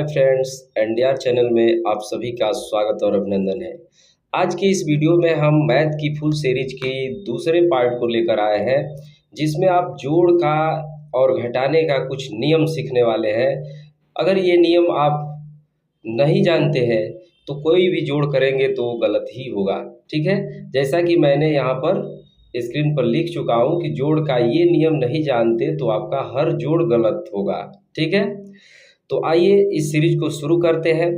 Hi friends, NDR channel में आप सभी का स्वागत और अभिनंदन है। आज की इस वीडियो में हम मैथ की फुल सीरीज की दूसरे पार्ट को लेकर आए हैं, जिसमें आप जोड़ का और घटाने का कुछ नियम सीखने वाले हैं। अगर ये नियम आप नहीं जानते हैं तो कोई भी जोड़ करेंगे तो गलत ही होगा। ठीक है, जैसा कि मैंने यहाँ पर स्क्रीन पर लिख चुका हूँ कि जोड़ का ये नियम नहीं जानते तो आपका हर जोड़ गलत होगा। ठीक है, तो आइए इस सीरीज को शुरू करते हैं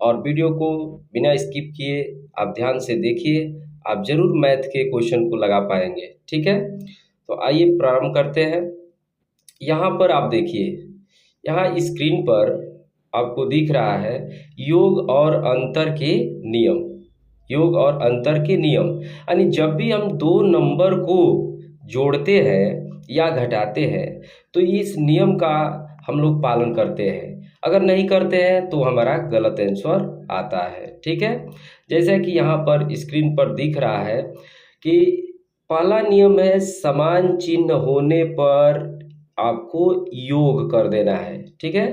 और वीडियो को बिना स्किप किए आप ध्यान से देखिए। आप जरूर मैथ के क्वेश्चन को लगा पाएंगे। ठीक है, तो आइए प्रारंभ करते हैं। यहाँ पर आप देखिए, यहाँ स्क्रीन पर आपको दिख रहा है योग और अंतर के नियम। योग और अंतर के नियम यानी जब भी हम दो नंबर को जोड़ते हैं या घटाते हैं तो इस नियम का हम लोग पालन करते हैं। अगर नहीं करते हैं तो हमारा गलत आंसर आता है। ठीक है, जैसा कि यहाँ पर स्क्रीन पर दिख रहा है कि पहला नियम है समान चिन्ह होने पर आपको योग कर देना है। ठीक है,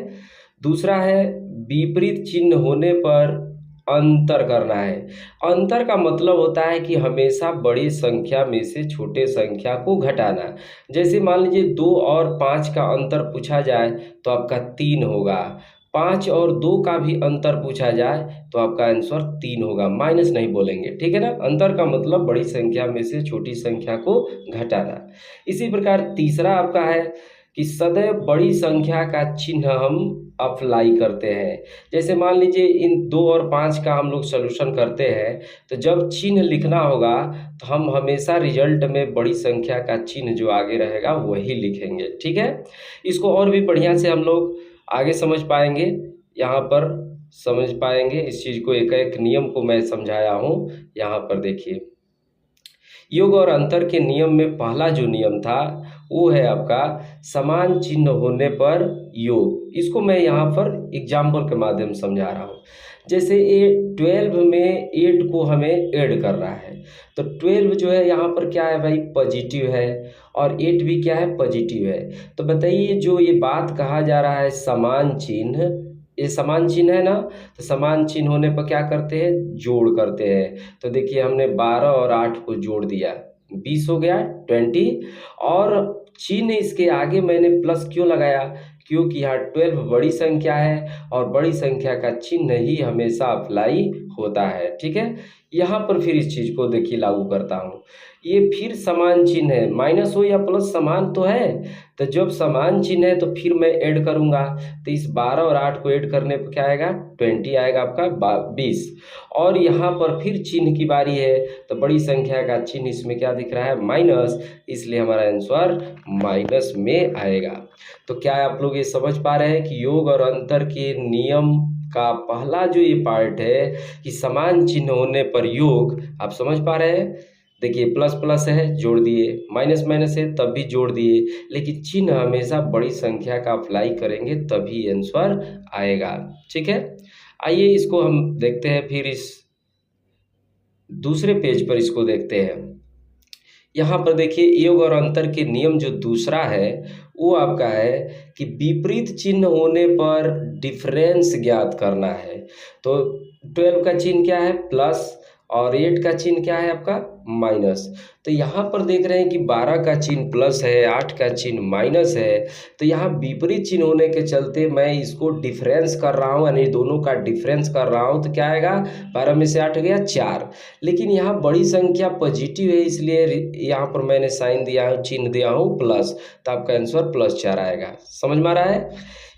दूसरा है विपरीत चिन्ह होने पर अंतर करना है। अंतर का मतलब होता है कि हमेशा बड़ी संख्या में से छोटे संख्या को घटाना। जैसे मान लीजिए 2 और 5 का अंतर पूछा जाए तो आपका 3 होगा। 5 और 2 का भी अंतर पूछा जाए तो आपका आंसर 3 होगा, माइनस नहीं बोलेंगे। ठीक है ना, अंतर का मतलब बड़ी संख्या में से छोटी संख्या को घटाना। इसी प्रकार तीसरा आपका है कि सदैव बड़ी संख्या का चिन्ह हम अप्लाई करते हैं। जैसे मान लीजिए इन 2 और 5 का हम लोग सॉल्यूशन करते हैं तो जब चिन्ह लिखना होगा तो हम हमेशा रिजल्ट में बड़ी संख्या का चिन्ह जो आगे रहेगा वही लिखेंगे। ठीक है, इसको और भी बढ़िया से हम लोग आगे समझ पाएंगे, यहाँ पर समझ पाएंगे इस चीज़ को। एक एक नियम को मैं समझाया हूँ। यहाँ पर देखिए, योग और अंतर के नियम में पहला जो नियम था वो है आपका समान चिन्ह होने पर योग। इसको मैं यहाँ पर एग्जाम्पल के माध्यम से समझा रहा हूँ। जैसे ये 12 में 8 को हमें ऐड कर रहा है तो 12 जो है यहाँ पर क्या है भाई, पॉजिटिव है, और 8 भी क्या है, पॉजिटिव है। तो बताइए जो ये बात कहा जा रहा है समान चिन्ह, ये समान चिन्ह है ना, तो समान चिन्ह होने पर क्या करते हैं, जोड़ करते हैं। तो देखिए हमने 12 और 8 को जोड़ दिया, 20 हो गया 20। और चिन्ह इसके आगे मैंने प्लस क्यों लगाया, क्योंकि यहाँ 12 बड़ी संख्या है और बड़ी संख्या का चिन्ह ही हमेशा अप्लाई होता है। ठीक है, यहाँ पर फिर इस चीज़ को देखिए लागू करता हूँ। ये फिर समान चिन्ह है, माइनस हो या प्लस समान तो है, तो जब समान चिन्ह है तो फिर मैं ऐड करूँगा। तो इस 12 और 8 को ऐड करने पर क्या आएगा, 20 आएगा आपका 20। और यहाँ पर फिर चिन्ह की बारी है तो बड़ी संख्या का चिन्ह इसमें क्या दिख रहा है, माइनस, इसलिए हमारा आंसर माइनस में आएगा। तो क्या आप लोग ये समझ पा रहे हैं कि योग और अंतर के नियम का पहला जो ये पार्ट है कि समान चिन्ह होने पर योग, आप समझ पा रहे हैं। देखिए प्लस प्लस है जोड़ दिए, माइनस माइनस है तब भी जोड़ दिए, लेकिन चिन्ह हमेशा बड़ी संख्या का अप्लाई करेंगे तभी आंसर आएगा। ठीक है, आइए इसको हम देखते हैं, फिर इस दूसरे पेज पर इसको देखते हैं। यहाँ पर देखिए योग और अंतर के नियम जो दूसरा है वो आपका है कि विपरीत चिन्ह होने पर डिफरेंस ज्ञात करना है। तो 12 का चिन्ह क्या है, प्लस, और 8 का चिन्ह क्या है आपका, माइनस। तो यहाँ पर देख रहे हैं कि 12 का चिन्ह प्लस है, 8 का चिन्ह माइनस है। तो यहाँ विपरीत चिन्ह होने के चलते मैं इसको डिफरेंस कर रहा हूँ, यानी दोनों का डिफरेंस कर रहा हूँ। तो क्या आएगा, 12 में से 8 हो गया 4। लेकिन यहाँ बड़ी संख्या पॉजिटिव है, इसलिए यहाँ पर मैंने साइन दिया हूँ, चिन्ह दिया हूँ प्लस, तो आपका आंसर +4 आएगा। समझ में आ रहा है।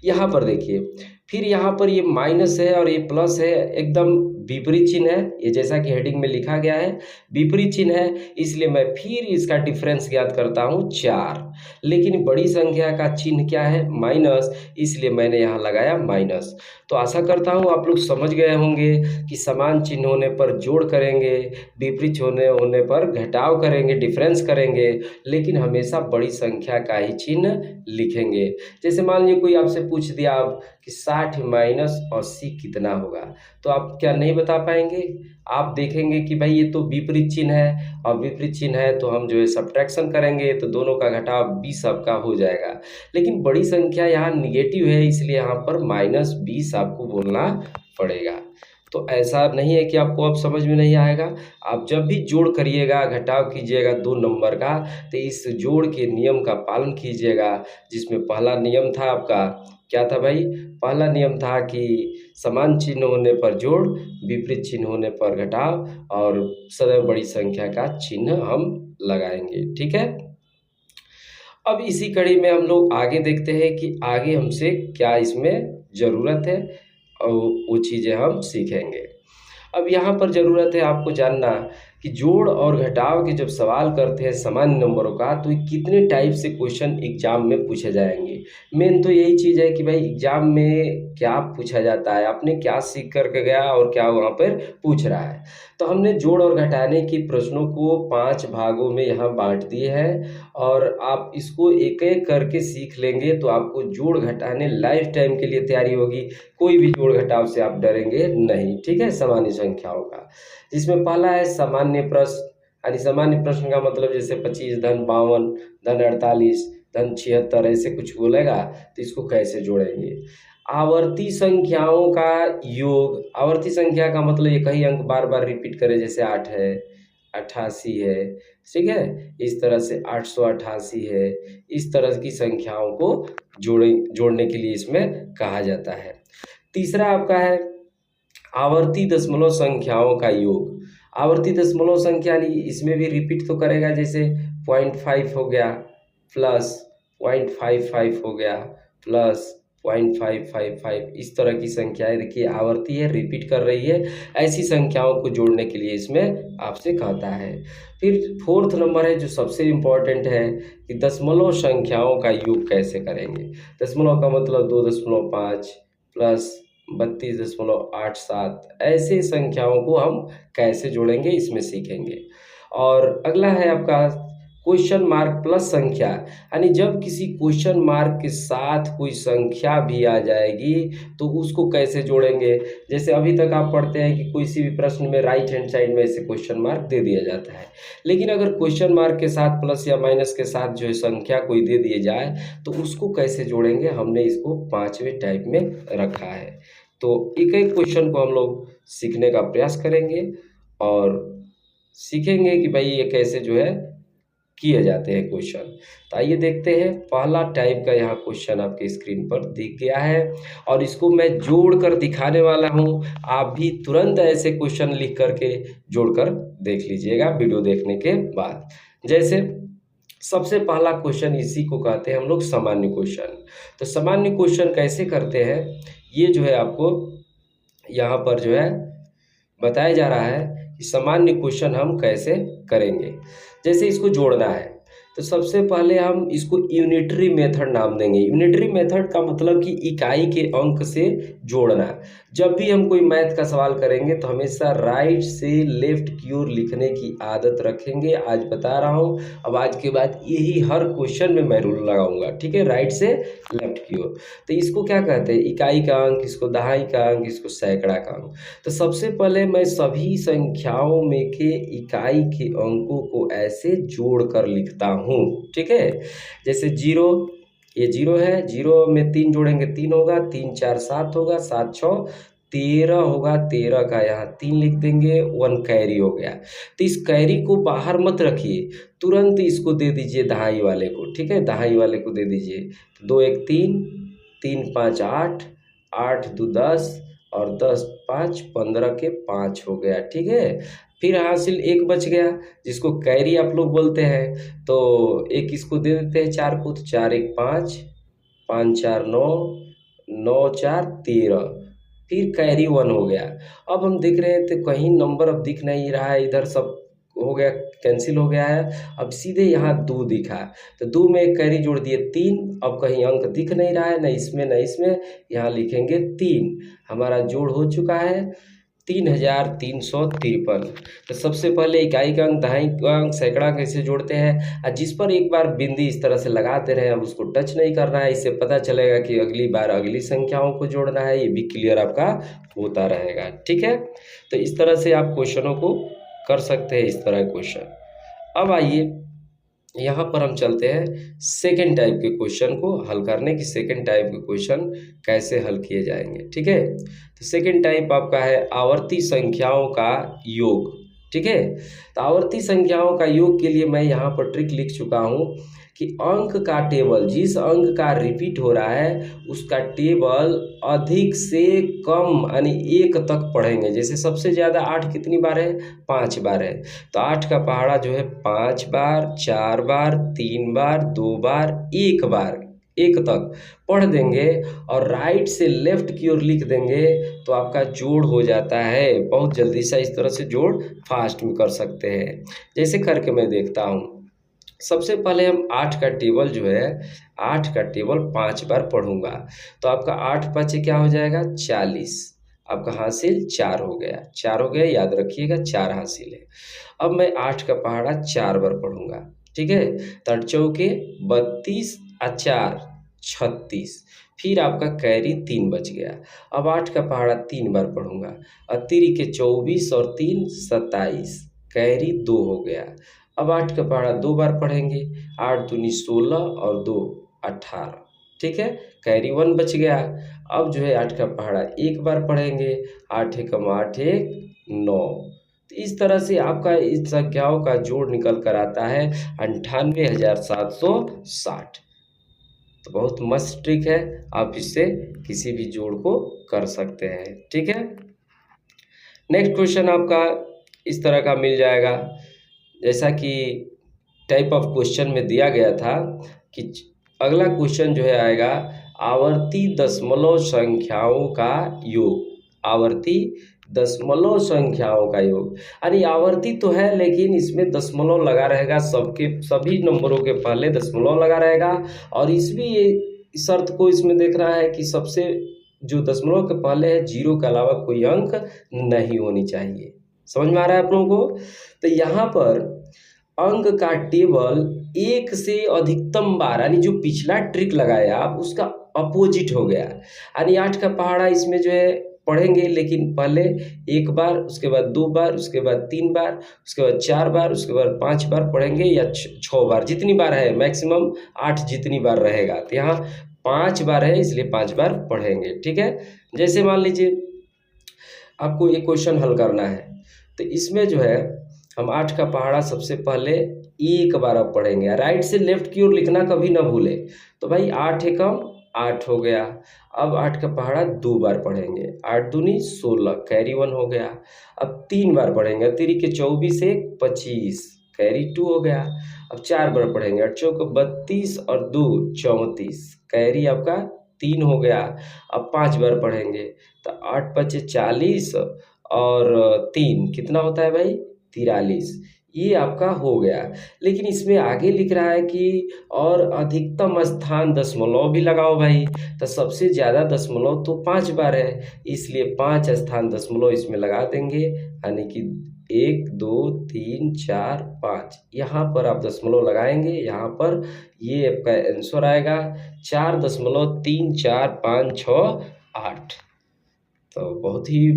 यहाँ पर देखिए फिर यहाँ पर ये माइनस है और ये प्लस है, एकदम विपरीत चिन्ह है। ये जैसा कि हेडिंग में लिखा गया है विपरीत चिन्ह है, इसलिए मैं फिर इसका डिफरेंस ज्ञात करता हूँ 4। लेकिन बड़ी संख्या का चिन्ह क्या है, माइनस, इसलिए मैंने यहाँ लगाया माइनस। तो आशा करता हूँ आप लोग समझ गए होंगे कि समान चिन्ह होने पर जोड़ करेंगे, विपरीत होने पर घटाव करेंगे, डिफरेंस करेंगे, लेकिन हमेशा बड़ी संख्या का ही चिन्ह लिखेंगे। जैसे मान लीजिए कोई आपसे पूछ दिया अब कि 60 माइनस 80 कितना होगा, तो आप क्या नहीं बता पाएंगे? आप देखेंगे कि भाई ये तो विपरीत चिन्ह है, और विपरीत चिन्ह है तो हम जो है सब्ट्रैक्शन करेंगे तो दोनों का घटाव 20 आपका हो जाएगा। लेकिन बड़ी संख्या यहाँ निगेटिव है, इसलिए यहाँ पर -20 आपको बोलना पड़ेगा। तो ऐसा नहीं है कि आपको अब समझ में नहीं आएगा। आप जब भी जोड़ करिएगा, घटाव कीजिएगा दो नंबर का, तो इस जोड़ के नियम का पालन कीजिएगा, जिसमें पहला नियम था आपका, क्या था भाई? पहला नियम था कि समान चिन्ह होने पर जोड़, विपरीत चिन्ह होने पर घटाव, और सदैव बड़ी संख्या का चिन्ह हम लगाएंगे। ठीक है। अब इसी कड़ी में हम लोग आगे देखते हैं कि आगे हमसे क्या इसमें ज़रूरत है, और वो चीज़ें हम सीखेंगे। अब यहाँ पर ज़रूरत है आपको जानना कि जोड़ और घटाव के जब सवाल करते हैं सामान्य नंबरों का, तो ये कितने टाइप से क्वेश्चन एग्जाम में पूछे जाएंगे। मेन तो यही चीज़ है कि भाई एग्जाम में क्या पूछा जाता है, आपने क्या सीख करके गया और क्या वहाँ पर पूछ रहा है। तो हमने जोड़ और घटाने के प्रश्नों को 5 भागों में यहाँ बांट दिए हैं, और आप इसको एक एक करके सीख लेंगे तो आपको जोड़ घटाने लाइफ टाइम के लिए तैयारी होगी। कोई भी जोड़ घटाव से आप डरेंगे नहीं। ठीक है, सामान्य संख्याओं का, जिसमें पहला है सामान्य प्रश्न। यानी सामान्य प्रश्न का मतलब जैसे 25 धन 52 धन 48 धन 76 ऐसे कुछ बोलेगा तो इसको कैसे जोड़ेंगे। आवर्ती संख्याओं का योग। आवर्ती संख्या का मतलब एक ही अंक बार बार रिपीट करे, जैसे 8 है, 88 है, ठीक है, इस तरह से 888 है। इस तरह की संख्याओं को जोड़ने के लिए इसमें कहा जाता है। तीसरा आपका है आवर्ती दशमलव संख्याओं का योग। आवर्ती दशमलव संख्या यानी इसमें भी रिपीट तो करेगा, जैसे 0.5 हो गया प्लस 0.55 हो गया प्लस 0.555, इस तरह की संख्याएं देखिए आवर्ती है, रिपीट कर रही है। ऐसी संख्याओं को जोड़ने के लिए इसमें आपसे कहता है। फिर फोर्थ नंबर है जो सबसे इम्पोर्टेंट है कि दशमलव संख्याओं का योग कैसे करेंगे। दशमलव का मतलब 2.5 प्लस 32.87, ऐसे संख्याओं को हम कैसे जोड़ेंगे इसमें सीखेंगे। और अगला है आपका क्वेश्चन मार्क प्लस संख्या, यानी जब किसी क्वेश्चन मार्क के साथ कोई संख्या भी आ जाएगी तो उसको कैसे जोड़ेंगे। जैसे अभी तक आप पढ़ते हैं कि किसी भी प्रश्न में राइट हैंड साइड में ऐसे क्वेश्चन मार्क दे दिया जाता है, लेकिन अगर क्वेश्चन मार्क के साथ प्लस या माइनस के साथ जो है संख्या कोई दे दिए जाए तो उसको कैसे जोड़ेंगे, हमने इसको 5वें टाइप में रखा है। तो एक एक क्वेश्चन को हम लोग सीखने का प्रयास करेंगे और सीखेंगे कि भाई ये कैसे जो है किए जाते हैं क्वेश्चन। तो आइए देखते हैं, पहला टाइप का यहाँ क्वेश्चन आपके स्क्रीन पर दिख गया है और इसको मैं जोड़ कर दिखाने वाला हूँ। आप भी तुरंत ऐसे क्वेश्चन लिख करके जोड़कर देख लीजिएगा वीडियो देखने के बाद। जैसे सबसे पहला क्वेश्चन, इसी को कहते हैं हम लोग सामान्य क्वेश्चन। तो सामान्य क्वेश्चन कैसे करते हैं ये जो है आपको यहाँ पर जो है बताया जा रहा है कि सामान्य क्वेश्चन हम कैसे करेंगे। जैसे इसको जोड़ना है तो सबसे पहले हम इसको यूनिटरी मेथड नाम देंगे। यूनिटरी मेथड का मतलब कि इकाई के अंक से जोड़ना। जब भी हम कोई मैथ का सवाल करेंगे तो हमेशा राइट से लेफ्ट की ओर लिखने की आदत रखेंगे। आज बता रहा हूँ, अब आज के बाद यही हर क्वेश्चन में मैं रूल लगाऊंगा, ठीक है, राइट से लेफ्ट की ओर। तो इसको क्या कहते हैं, इकाई का अंक, इसको दहाई का अंक, इसको सैकड़ा का अंक। तो सबसे पहले मैं सभी संख्याओं में के इकाई के अंकों को ऐसे जोड़ कर लिखता हूँ, ठीक है। जैसे 0, ये 0 है, 0 में 3 जोड़ेंगे 3 होगा, 3 4 7 होगा, 7 6 13 होगा, 13 का यहाँ 3 लिख देंगे, 1 कैरी हो गया। तो इस कैरी को बाहर मत रखिए, तुरंत इसको दे दीजिए दहाई वाले को, ठीक है, दहाई वाले को दे दीजिए। 2 1 3, 3 5 8, 8 2 10 और 10 5 15 के 5 हो गया, ठीक है। फिर हासिल एक बच गया जिसको कैरी आप लोग बोलते हैं, तो एक इसको दे देते हैं 4 को, तो 4 1 5, 5 4 9, 9 4 13, फिर कैरी 1 हो गया। अब हम देख रहे थे कहीं नंबर अब दिख नहीं रहा है, इधर सब हो गया, कैंसिल हो गया है। अब सीधे यहाँ 2 दिखा, तो 2 में एक कैरी जोड़ दिए 3। अब कहीं अंक दिख नहीं रहा है, न इसमें न इसमें, यहाँ लिखेंगे 3। हमारा जोड़ हो चुका है। 3353। तो सबसे पहले इकाई का अंक, दहाई का अंक, सैकड़ा कैसे जोड़ते हैं, और जिस पर एक बार बिंदी इस तरह से लगाते रहे, अब उसको टच नहीं करना है। इससे पता चलेगा कि अगली बार अगली संख्याओं को जोड़ना है। ये भी क्लियर आपका होता रहेगा। ठीक है, तो इस तरह से आप क्वेश्चनों को कर सकते हैं, इस तरह क्वेश्चन। अब आइए यहाँ पर हम चलते हैं सेकेंड टाइप के क्वेश्चन को हल करने की। सेकेंड टाइप के क्वेश्चन कैसे हल किए जाएंगे। ठीक है, तो सेकेंड टाइप आपका है आवर्ती संख्याओं का योग। ठीक है, तो आवर्ती संख्याओं का योग के लिए मैं यहाँ पर ट्रिक लिख चुका हूँ कि अंक का टेबल, जिस अंक का रिपीट हो रहा है उसका टेबल अधिक से कम यानी 1 तक पढ़ेंगे। जैसे सबसे ज़्यादा 8 कितनी बार है, 5 बार है, तो 8 का पहाड़ा जो है 5 बार, 4 बार, 3 बार, 2 बार, 1 बार, 1 तक पढ़ देंगे और राइट से लेफ्ट की ओर लिख देंगे तो आपका जोड़ हो जाता है। बहुत जल्दी से इस तरह से जोड़ फास्ट में कर सकते हैं। जैसे करके मैं देखता हूँ। सबसे पहले हम 8 का टेबल जो है, 8 का टेबल 5 बार पढ़ूंगा तो आपका 8 5 क्या हो जाएगा, 40। आपका हासिल 4 हो गया, 4 हो गया, याद रखिएगा 4 हासिल है। अब मैं 8 का पहाड़ा 4 बार पढ़ूंगा। ठीक है, तो चौके 32 और 4 36, फिर आपका कैरी 3 बच गया। अब 8 का पहाड़ा 3 बार पढ़ूंगा और तिरी के 24 और 3 27, कैरी 2 हो गया। अब 8 का पहाड़ा 2 बार पढ़ेंगे, 8 दूनी 16 और 2 18। ठीक है, कैरी 1 बच गया। अब जो है 8 का पहाड़ा 1 बार पढ़ेंगे, 8 एकम 8 1 9। तो इस तरह से आपका इस संख्याओं का जोड़ निकल कर आता है 98,760। तो बहुत मस्त ट्रिक है, आप इससे किसी भी जोड़ को कर सकते हैं। ठीक है, नेक्स्ट क्वेश्चन आपका इस तरह का मिल जाएगा, जैसा कि टाइप ऑफ क्वेश्चन में दिया गया था कि अगला क्वेश्चन जो है आएगा आवर्ती दशमलव संख्याओं का योग। आवर्ती दशमलव संख्याओं का योग, यानी आवर्ती तो है लेकिन इसमें दशमलव लगा रहेगा, सबके सभी नंबरों के पहले दशमलव लगा रहेगा। और ये शर्त को इसमें देखना है कि सबसे जो दशमलव के पहले है 0 के अलावा कोई अंक नहीं होनी चाहिए। समझ में आ रहा है आप लोगों को। तो यहाँ पर अंक का टेबल 1 से अधिकतम बार, यानी जो पिछला ट्रिक लगाया आप उसका अपोजिट हो गया। यानी 8 का पहाड़ा इसमें जो है पढ़ेंगे, लेकिन पहले 1 बार, उसके बाद 2 बार, उसके बाद 3 बार, उसके बाद 4 बार, उसके बाद 5 बार पढ़ेंगे या 6 बार, जितनी बार है मैक्सिमम 8 जितनी बार रहेगा। तो यहाँ 5 बार है इसलिए 5 बार पढ़ेंगे। ठीक है, जैसे मान लीजिए आपको एक क्वेश्चन हल करना है, तो इसमें जो है हम 8 का पहाड़ा सबसे पहले 1 बार अब पढ़ेंगे, राइट से लेफ्ट की ओर लिखना कभी ना भूले। तो भाई 8 एकम 8 हो गया। अब 8 का पहाड़ा 2 बार पढ़ेंगे, 8 दूनी 16, कैरी 1 हो गया। अब 3 बार पढ़ेंगे, तिरी के 24 1 25, कैरी 2 हो गया। अब 4 बार पढ़ेंगे, 8 चौक 32 और 2 34, कैरी आपका 3 हो गया। अब 5 बार पढ़ेंगे तो 8 5 40 और 3 कितना होता है भाई, 43। ये आपका हो गया। लेकिन इसमें आगे लिख रहा है कि और अधिकतम स्थान दशमलव भी लगाओ भाई, तो सबसे ज़्यादा दशमलव तो 5 बार है, इसलिए 5 स्थान दशमलव इसमें लगा देंगे, यानी कि 1 2 3 4 5, यहाँ पर आप दशमलव लगाएंगे। यहाँ पर ये आपका आंसर आएगा 4.3456 तो बहुत ही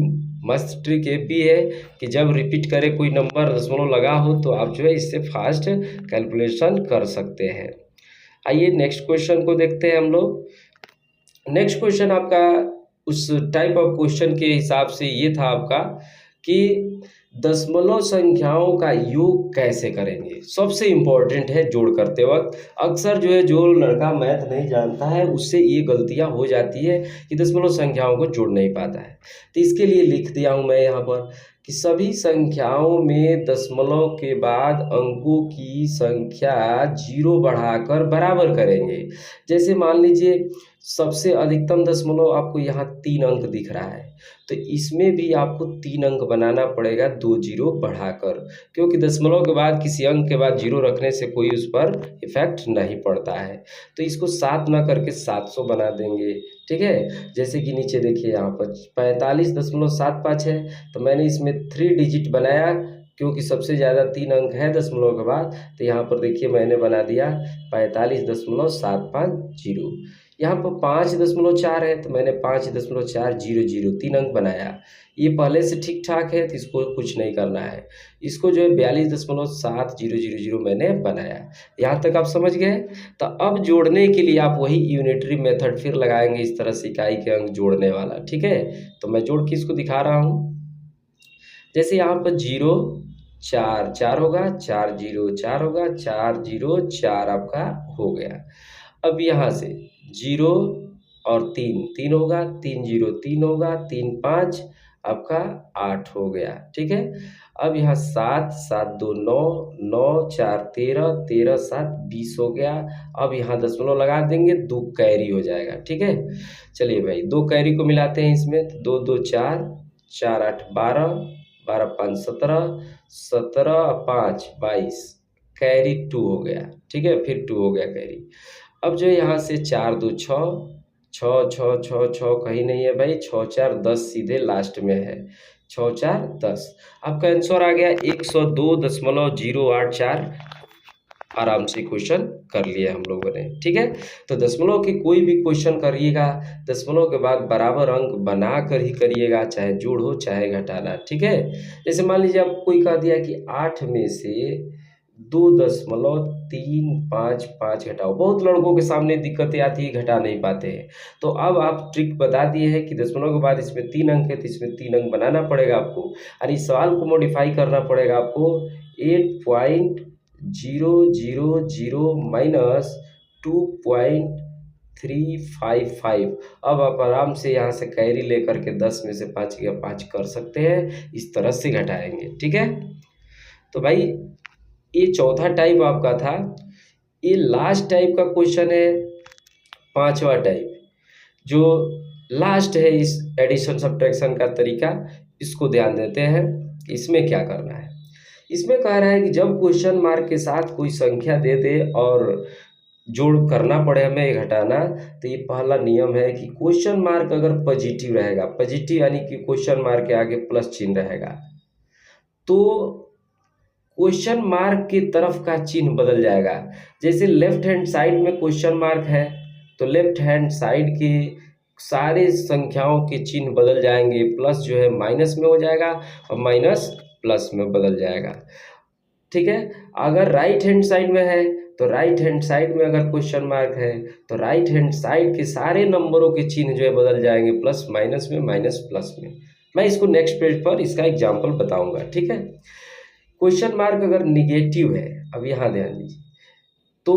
मस्त ट्रिक ये भी है कि जब रिपीट करे कोई नंबर दशमलव लगा हो तो आप जो है इससे फास्ट कैलकुलेशन कर सकते हैं। आइए नेक्स्ट क्वेश्चन को देखते हैं हम लोग। नेक्स्ट क्वेश्चन आपका उस टाइप ऑफ क्वेश्चन के हिसाब से ये था आपका कि दशमलव संख्याओं का योग कैसे करेंगे। सबसे इम्पोर्टेंट है जोड़ करते वक्त। अक्सर जो है जो लड़का मैथ नहीं जानता है उससे ये गलतियां हो जाती है कि दशमलव संख्याओं को जोड़ नहीं पाता है। तो इसके लिए लिख दिया हूं मैं यहाँ पर कि सभी संख्याओं में दशमलव के बाद अंकों की संख्या 0 बढ़ाकर बराबर करेंगे। जैसे मान लीजिए सबसे अधिकतम दशमलव आपको यहाँ 3 अंक दिख रहा है, तो इसमें भी आपको 3 अंक बनाना पड़ेगा 2 0 बढ़ाकर, क्योंकि दशमलव के बाद किसी अंक के बाद 0 रखने से कोई उस पर इफेक्ट नहीं पड़ता है। तो इसको 7 ना करके 700 बना देंगे, ठीक है। जैसे कि नीचे देखिए यहाँ पर 45.75 है, तो मैंने इसमें 3 डिजिट बनाया क्योंकि सबसे ज़्यादा 3 अंक है दशमलव के बाद, तो यहाँ पर देखिए मैंने बना दिया 45.750। यहाँ पर 5.4 है, तो मैंने 5.400 3 अंक बनाया। ये पहले से ठीक ठाक है, तो इसको कुछ नहीं करना है। इसको जो है 42.7000 मैंने बनाया। यहाँ तक आप समझ गए। तो अब जोड़ने के लिए आप वही यूनिटरी मेथड फिर लगाएंगे, इस तरह से इकाई के अंक जोड़ने वाला, ठीक है। तो मैं जोड़ के इसको दिखा रहा हूँ। जैसे यहाँ पर 0 4 4 होगा, 4 0 4 होगा, 4 0 4 आपका हो गया। अब यहाँ से 0 और 3 3 होगा, 3 0 3 होगा, 3 5 आपका 8 हो गया, ठीक है। अब यहाँ 7 7 2 9 9 4 13 13 7 20 हो गया। अब यहाँ दशमलव लगा देंगे, 2 कैरी हो जाएगा, ठीक है। चलिए भाई 2 कैरी को मिलाते हैं इसमें, 2 2 4 4 8 12 12 5 17 17 5 22 कैरी 2 हो गया, ठीक है। फिर 2 हो गया कैरी। अब जो है यहाँ से 4 2 6 6 6 6 6 कहीं नहीं है भाई, 6 4 10 सीधे लास्ट में है, 6 4 10। आपका आंसर आ गया 102.084। आराम से क्वेश्चन कर लिया हम लोगों ने, ठीक है। तो दशमलव के कोई भी क्वेश्चन करिएगा, दशमलव के बाद बराबर अंक बना कर ही करिएगा, चाहे जोड़ हो चाहे घटाना, ठीक है। जैसे मान लीजिए आप कोई कह दिया कि 8 में से 2.355 घटाओ। बहुत लड़कों के सामने दिक्कतें आती है, घटा नहीं पाते हैं। तो अब आप ट्रिक बता दिए हैं कि दशमलव के बाद इसमें 3 अंक है, तो इसमें 3 अंक बनाना पड़ेगा आपको, और इस सवाल को मॉडिफाई करना पड़ेगा आपको। 8.000 माइनस 2.355। अब आप आराम से यहाँ से कैरी लेकर के 10 में से 5 या 5 कर सकते हैं, इस तरह से घटाएंगे, ठीक है। तो भाई ये चौथा टाइप आपका था। ये लास्ट टाइप का क्वेश्चन है, पांचवा टाइप, जो लास्ट है इस एडिशन सब्ट्रैक्शन का तरीका। इसको ध्यान देते हैं कि इसमें क्या करना है। इसमें कह रहा है कि जब क्वेश्चन मार्क के साथ कोई संख्या दे दे और जोड़ करना पड़े हमें घटाना, तो ये पहला नियम है कि क्वेश्चन मार्क अगर पॉजिटिव रहेगा, पॉजिटिव यानी कि क्वेश्चन मार्क के आगे प्लस चिन्ह रहेगा, तो क्वेश्चन मार्क की तरफ का चिन्ह बदल जाएगा। जैसे लेफ्ट हैंड साइड में क्वेश्चन मार्क है, तो लेफ्ट हैंड साइड के सारे संख्याओं के चिन्ह बदल जाएंगे, प्लस जो है माइनस में हो जाएगा और माइनस प्लस में बदल जाएगा, ठीक है। अगर राइट हैंड साइड में है, तो राइट हैंड साइड में अगर क्वेश्चन मार्क है, तो राइट हैंड साइड के सारे नंबरों के चिन्ह जो है बदल जाएंगे, प्लस माइनस में माइनस प्लस में। मैं इसको नेक्स्ट पेज पर इसका एग्जाम्पल बताऊंगा, ठीक है। क्वेश्चन मार्क अगर निगेटिव है, अब यहाँ ध्यान दीजिए, तो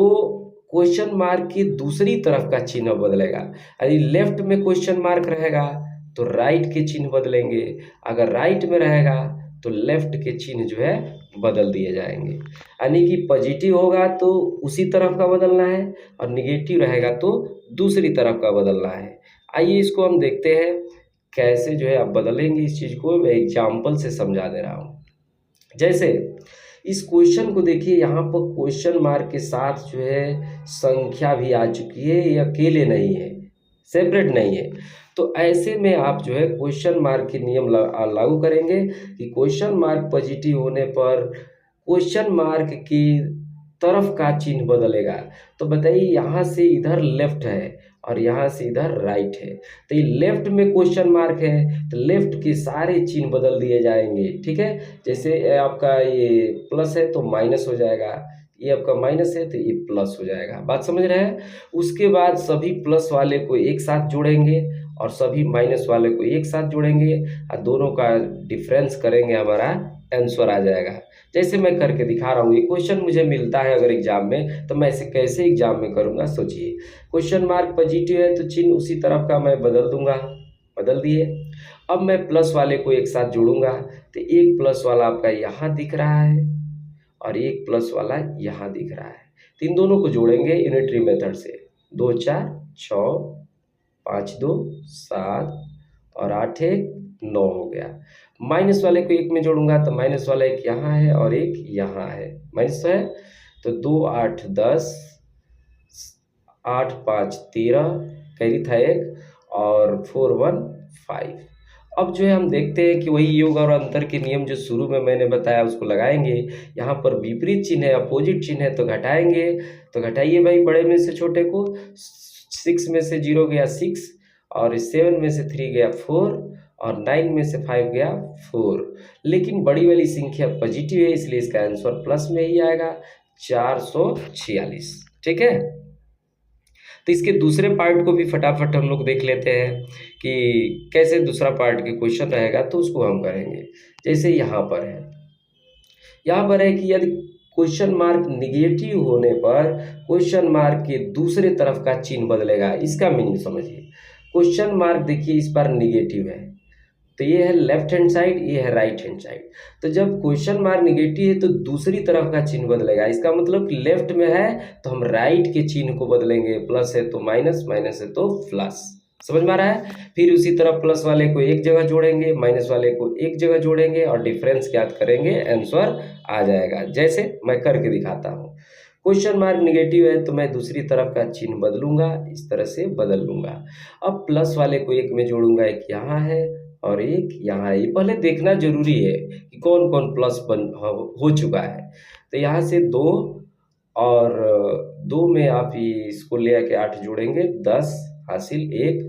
क्वेश्चन मार्क की दूसरी तरफ का चिन्ह बदलेगा। यदि लेफ्ट में क्वेश्चन मार्क रहेगा तो राइट के चिन्ह बदलेंगे, अगर राइट में रहेगा तो लेफ्ट के चिन्ह जो है बदल दिए जाएंगे। यानी कि पॉजिटिव होगा तो उसी तरफ का बदलना है, और निगेटिव रहेगा तो दूसरी तरफ का बदलना है। आइए इसको हम देखते हैं कैसे जो है आप बदलेंगे इस चीज़ को। मैं एग्जाम्पल से समझा दे रहा हूँ। जैसे इस क्वेश्चन को देखिए, यहाँ पर क्वेश्चन मार्क के साथ जो है संख्या भी आ चुकी है, ये अकेले नहीं है, सेपरेट नहीं है। तो ऐसे में आप जो है क्वेश्चन मार्क के नियम लागू करेंगे कि क्वेश्चन मार्क पॉजिटिव होने पर क्वेश्चन मार्क की तरफ का चिन्ह बदलेगा। तो बताइए यहाँ से इधर लेफ्ट है और यहाँ से इधर राइट है, तो ये लेफ्ट में क्वेश्चन मार्क है तो लेफ्ट के सारे चिन्ह बदल दिए जाएंगे, ठीक है। जैसे आपका ये प्लस है तो माइनस हो जाएगा, ये आपका माइनस है तो ये प्लस हो जाएगा। बात समझ रहे हैं। उसके बाद सभी प्लस वाले को एक साथ जोड़ेंगे और सभी माइनस वाले को एक साथ जोड़ेंगे और दोनों का डिफरेंस करेंगे, हमारा आंसर आ जाएगा। जैसे मैं करके दिखा रहा हूँ, ये क्वेश्चन मुझे मिलता है अगर एग्जाम में, तो मैं इसे कैसे एग्जाम में करूँगा सोचिए। क्वेश्चन मार्क पॉजिटिव है तो चिन्ह उसी तरफ का मैं बदल दूंगा, बदल दिए। अब मैं प्लस वाले को एक साथ जोड़ूंगा, तो एक प्लस वाला आपका यहाँ दिख रहा है और एक प्लस वाला यहाँ दिख रहा है, तो इन दोनों को जोड़ेंगे यूनिटरी मेथड से। 2 4 6 5 2 7 और 8 1 9 हो गया। माइनस वाले को एक में जोड़ूंगा तो माइनस वाला एक यहाँ है और एक यहाँ है, माइनस है, तो 2 8 10 8 5 13 कैरी था एक, और 415। अब जो है हम देखते हैं कि वही योग और अंतर के नियम जो शुरू में मैंने बताया उसको लगाएंगे। यहाँ पर विपरीत चिन्ह है, अपोजिट चिन्ह है, तो घटाएंगे। तो घटाइए भाई, बड़े में से छोटे को। 6 में से 0 गया 6, और 7 में से 3 गया 4, और 9 में से 5 गया 4। लेकिन बड़ी वाली संख्या पॉजिटिव है, इसलिए इसका आंसर प्लस में ही आएगा, 446। ठीक है। तो इसके दूसरे पार्ट को भी फटाफट हम लोग देख लेते हैं कि कैसे दूसरा पार्ट के क्वेश्चन रहेगा, तो उसको हम करेंगे। जैसे यहाँ पर है कि यदि क्वेश्चन मार्क निगेटिव होने पर क्वेश्चन मार्क के दूसरे तरफ का चिन्ह बदलेगा। इसका मीनिंग समझिए। क्वेश्चन मार्क देखिए इस बार निगेटिव है, तो ये है लेफ्ट हैंड साइड, ये है राइट हैंड साइड। तो जब क्वेश्चन मार्क निगेटिव है तो दूसरी तरफ का चिन्ह बदलेगा। इसका मतलब कि लेफ्ट में है तो हम राइट के चिन्ह को बदलेंगे, प्लस है तो माइनस, माइनस है तो प्लस। समझ में आ रहा है। फिर उसी तरह प्लस वाले को एक जगह जोड़ेंगे, माइनस वाले को एक जगह जोड़ेंगे और डिफरेंस ज्ञात करेंगे, आंसर आ जाएगा। जैसे मैं करके दिखाता हूँ। क्वेश्चन मार्क निगेटिव है तो मैं दूसरी तरफ का चिन्ह बदलूंगा, इस तरह से बदल लूंगा। अब प्लस वाले को एक में जोड़ूंगा, एक यहाँ है और एक यहाँ है। ये पहले देखना जरूरी है कि कौन कौन प्लस हो चुका है। तो यहाँ से 2 और 2 में आप इसको ले आके 8 जोड़ेंगे, 10 हासिल 1,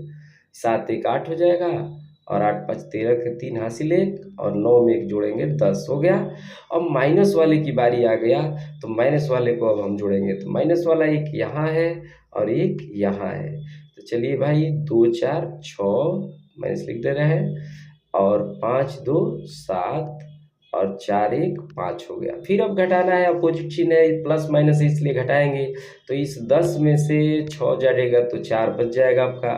7 1 8 हो जाएगा, और 8 5 13 के 3 हासिल 1, और 9 में 1 जोड़ेंगे 10 हो गया। अब माइनस वाले की बारी आ गया, तो माइनस वाले को अब हम जोड़ेंगे। तो माइनस वाला एक यहाँ है और एक यहाँ है। तो चलिए भाई, 2 4 6 माइनस लिख दे रहे हैं, और 5 2 7, और 4 1 5 हो गया। फिर अब घटाना है, अपोजिट चिन्ह है, प्लस माइनस इसलिए घटाएंगे। तो इस 10 में से 6 जाएगा तो 4 बच जाएगा आपका।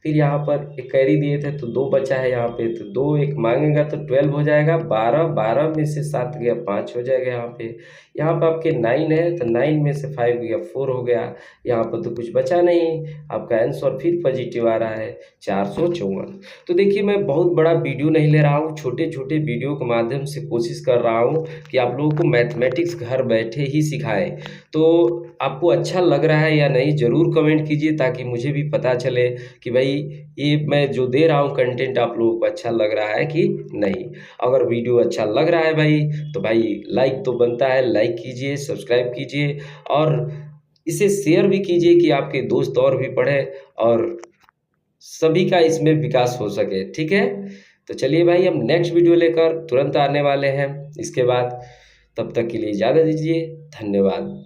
फिर यहाँ पर एक कैरी दिए थे तो 2 बचा है यहाँ पे, तो 2 एक मांगेगा तो 12 हो जाएगा। 12 12 में से 7 गया 5 हो जाएगा यहाँ पे। यहाँ पर आपके 9 है तो 9 में से 5 गया 4 हो गया। यहाँ पर तो कुछ बचा नहीं, आपका आंसर फिर पॉजिटिव आ रहा है, 454। तो देखिए, मैं बहुत बड़ा वीडियो नहीं ले रहा हूँ, छोटे छोटे वीडियो के माध्यम से कोशिश कर रहा हूँ कि आप लोगों को मैथमेटिक्स घर बैठे ही सिखाएं। तो आपको अच्छा लग रहा है या नहीं ज़रूर कमेंट कीजिए, ताकि मुझे भी पता चले कि भाई ये मैं जो दे रहा हूँ कंटेंट आप लोगों को अच्छा लग रहा है कि नहीं। अगर वीडियो अच्छा लग रहा है भाई, तो भाई लाइक तो बनता है, लाइक कीजिए, सब्सक्राइब कीजिए, और इसे शेयर भी कीजिए कि आपके दोस्त और भी पढ़े और सभी का इसमें विकास हो सके। ठीक है। तो चलिए भाई, हम नेक्स्ट वीडियो लेकर तुरंत आने वाले हैं इसके बाद। तब तक के लिए इजाज़त दीजिए। धन्यवाद।